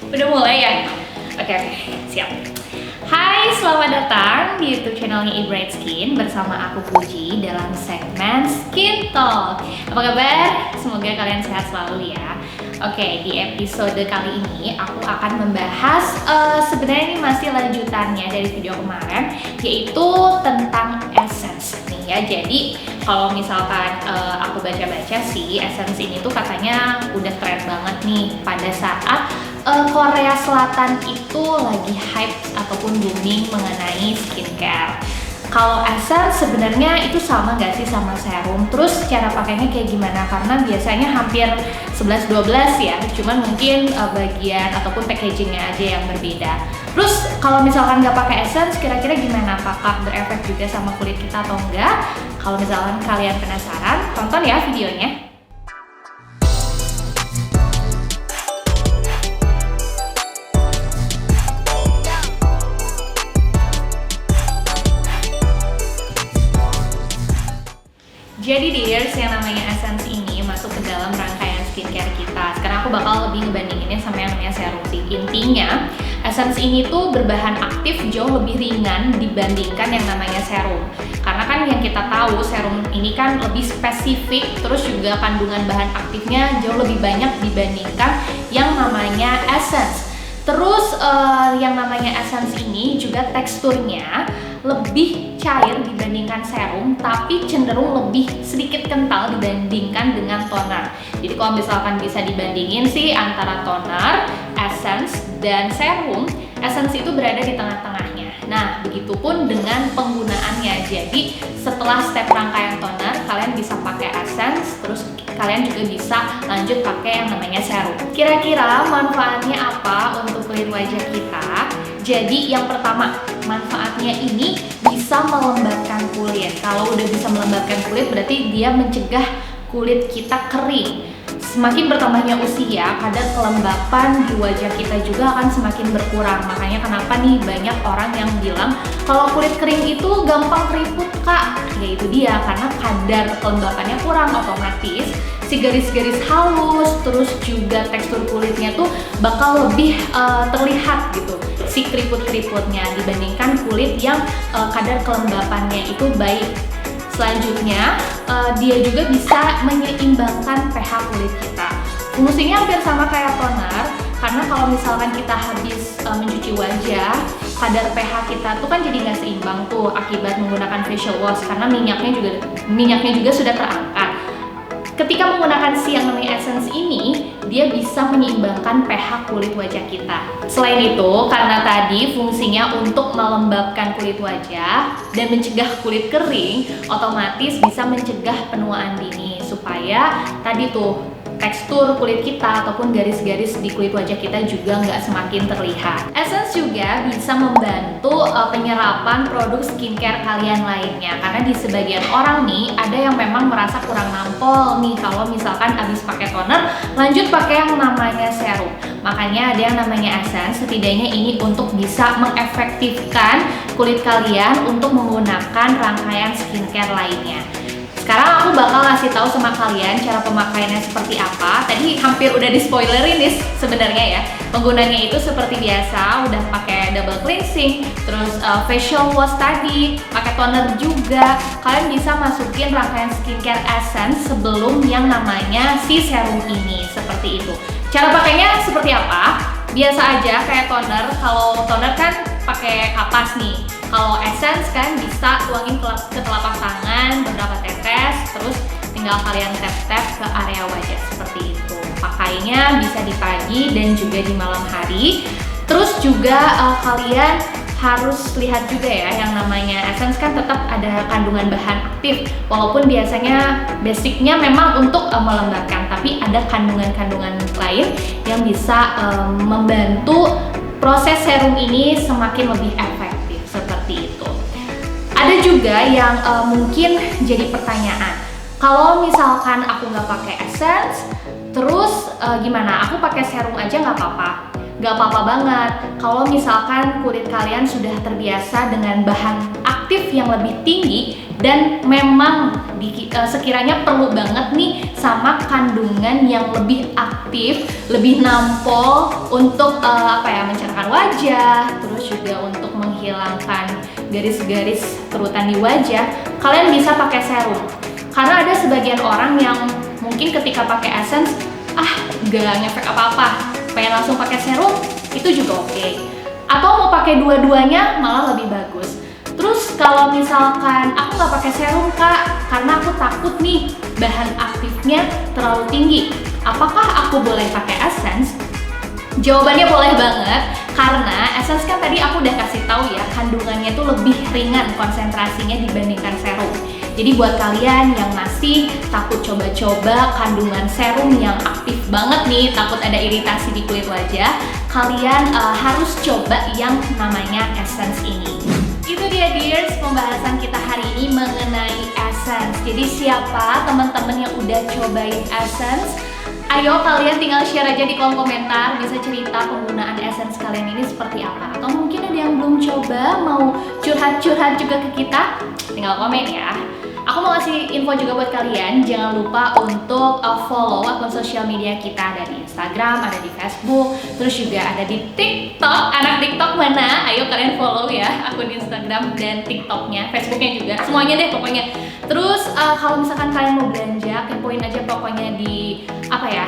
Udah mulai ya? Oke, siap. Hai, selamat datang di YouTube channelnya Ebright Skin bersama aku Puji dalam segmen Skin Talk. Apa kabar? Semoga kalian sehat selalu ya. Oke, di episode kali ini aku akan membahas sebenarnya ini masih lanjutannya dari video kemarin, yaitu tentang essence nih ya. Jadi kalau misalkan aku baca-baca sih, essence ini tuh katanya udah keren banget nih pada saat Korea Selatan itu lagi hype ataupun booming mengenai skincare. Kalau essence sebenarnya itu sama nggak sih sama serum? Terus cara pakainya kayak gimana? Karena biasanya hampir 11-12 ya, cuman mungkin bagian ataupun packagingnya aja yang berbeda. Terus kalau misalkan nggak pakai essence, kira-kira gimana? Apakah berefek juga sama kulit kita atau enggak? Kalau misalkan kalian penasaran, tonton ya videonya. Jadi dears, yang namanya essence ini masuk ke dalam rangkaian skincare kita. Sekarang aku bakal lebih ngebandinginnya sama yang namanya serum sih. Intinya, essence ini tuh berbahan aktif jauh lebih ringan dibandingkan yang namanya serum. Karena kan yang kita tahu serum ini kan lebih spesifik, terus juga kandungan bahan aktifnya jauh lebih banyak dibandingkan yang namanya essence. Terus yang namanya essence ini juga teksturnya lebih cair dibandingkan serum, tapi cenderung lebih sedikit kental dibandingkan dengan toner. Jadi kalau misalkan bisa dibandingin sih antara toner, essence, dan serum, essence itu berada di tengah-tengahnya. Nah, begitupun dengan penggunaannya. Jadi setelah step rangkaian toner, kalian bisa pakai essence, terus kalian juga bisa lanjut pakai yang namanya serum. Kira-kira manfaatnya apa untuk kulit wajah kita? Jadi yang pertama, manfaatnya ini bisa melembabkan kulit. Kalau udah bisa melembabkan kulit, berarti dia mencegah kulit kita kering. Semakin bertambahnya usia, kadar kelembapan di wajah kita juga akan semakin berkurang. Makanya kenapa nih banyak orang yang bilang kalau kulit kering itu gampang keriput kak. Ya itu dia, karena kadar kelembapannya kurang, otomatis si garis-garis halus, terus juga tekstur kulitnya tuh bakal lebih terlihat gitu, si keriput-keriputnya dibandingkan kulit yang kadar kelembapannya itu baik. Selanjutnya, dia juga bisa menyeimbangkan pH kulit kita. Fungsinya hampir sama kayak toner, karena kalau misalkan kita habis mencuci wajah, kadar pH kita tuh kan jadi nggak seimbang tuh akibat menggunakan facial wash, karena minyaknya juga sudah terangkat. Ketika menggunakan si yang namanya essence ini, dia bisa menyeimbangkan pH kulit wajah kita. Selain itu, karena tadi fungsinya untuk melembabkan kulit wajah dan mencegah kulit kering, otomatis bisa mencegah penuaan dini supaya tadi tuh tekstur kulit kita ataupun garis-garis di kulit wajah kita juga nggak semakin terlihat. Essence juga bisa membantu penyerapan produk skincare kalian lainnya, karena di sebagian orang nih ada yang memang merasa kurang nampol nih kalau misalkan abis pakai toner lanjut pakai yang namanya serum. Makanya ada yang namanya essence, setidaknya ini untuk bisa mengefektifkan kulit kalian untuk menggunakan rangkaian skincare lainnya. Sekarang aku bakal ngasih tahu sama kalian cara pemakaiannya seperti apa. Tadi hampir udah di spoilerin nih sebenarnya ya. Penggunanya itu seperti biasa, udah pakai double cleansing, terus facial wash tadi, pakai toner juga. Kalian bisa masukin rangkaian skincare essence sebelum yang namanya si serum ini, seperti itu. Cara pakainya seperti apa? Biasa aja kayak toner. Kalau toner kan pakai kapas nih. Kalau essence kan bisa tuangin ke telapak tangan beberapa tetes, terus tinggal kalian tap-tap ke area wajah seperti itu. Pakainya bisa di pagi dan juga di malam hari. Terus juga kalian harus lihat juga ya, yang namanya essence kan tetap ada kandungan bahan aktif. Walaupun biasanya basicnya memang untuk melembabkan, tapi ada kandungan-kandungan lain yang bisa membantu proses serum ini semakin lebih efektif. Seperti itu. Ada juga yang mungkin jadi pertanyaan, kalau misalkan aku nggak pakai essence, terus gimana? Aku pakai serum aja nggak apa-apa? Nggak apa-apa banget. Kalau misalkan kulit kalian sudah terbiasa dengan bahan aktif yang lebih tinggi dan memang sekiranya perlu banget nih sama kandungan yang lebih aktif, lebih nampol untuk mencerahkan wajah, terus juga untuk menghilangkan garis-garis kerutan di wajah. Kalian bisa pakai serum. Karena ada sebagian orang yang mungkin ketika pakai essence gak ngefek apa-apa, pengen langsung pakai serum, itu juga oke. Atau mau pakai dua-duanya malah lebih bagus. Terus kalau misalkan aku nggak pakai serum kak, karena aku takut nih bahan aktifnya terlalu tinggi, apakah aku boleh pakai essence? Jawabannya boleh banget, karena essence kan tadi aku udah kasih tahu ya, kandungannya tuh lebih ringan konsentrasinya dibandingkan serum. Jadi buat kalian yang masih takut coba-coba kandungan serum yang aktif banget nih, takut ada iritasi di kulit wajah, kalian harus coba yang namanya essence ini. Itu dia dears, pembahasan kita hari ini mengenai essence. Jadi siapa teman-teman yang udah cobain essence? Ayo kalian tinggal share aja di kolom komentar, bisa cerita penggunaan essence kalian ini seperti apa. Atau mungkin ada yang belum coba, mau curhat-curhat juga ke kita, tinggal komen ya. Aku mau kasih info juga buat kalian, jangan lupa untuk follow akun sosial media kita, ada di Instagram, ada di Facebook, terus juga ada di TikTok. Anak TikTok mana? Ayo kalian follow ya akun Instagram dan TikToknya, Facebooknya juga, semuanya deh pokoknya. Terus kalau misalkan kalian mau belanja, kepoin aja pokoknya di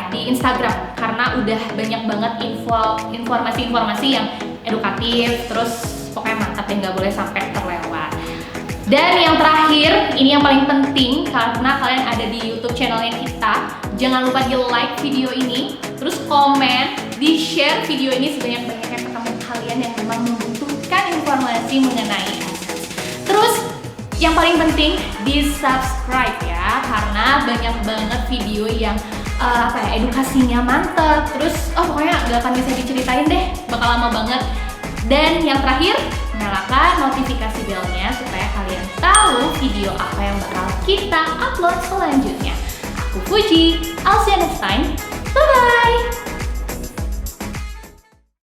di Instagram, karena udah banyak banget informasi-informasi yang edukatif, terus pokoknya mantap dan nggak boleh sampai terlewat. Dan yang terakhir, ini yang paling penting karena kalian ada di YouTube channelnya kita, jangan lupa di like video ini, terus komen, di share video ini sebanyak-banyaknya ke teman kalian yang memang membutuhkan informasi mengenai essence. Terus yang paling penting di subscribe ya, karena banyak banget video yang edukasinya mantep, terus pokoknya gak akan bisa diceritain deh, bakal lama banget. Dan yang terakhir, nyalakan notifikasi belnya supaya kalian tahu video apa yang bakal kita upload selanjutnya. Aku Fuji,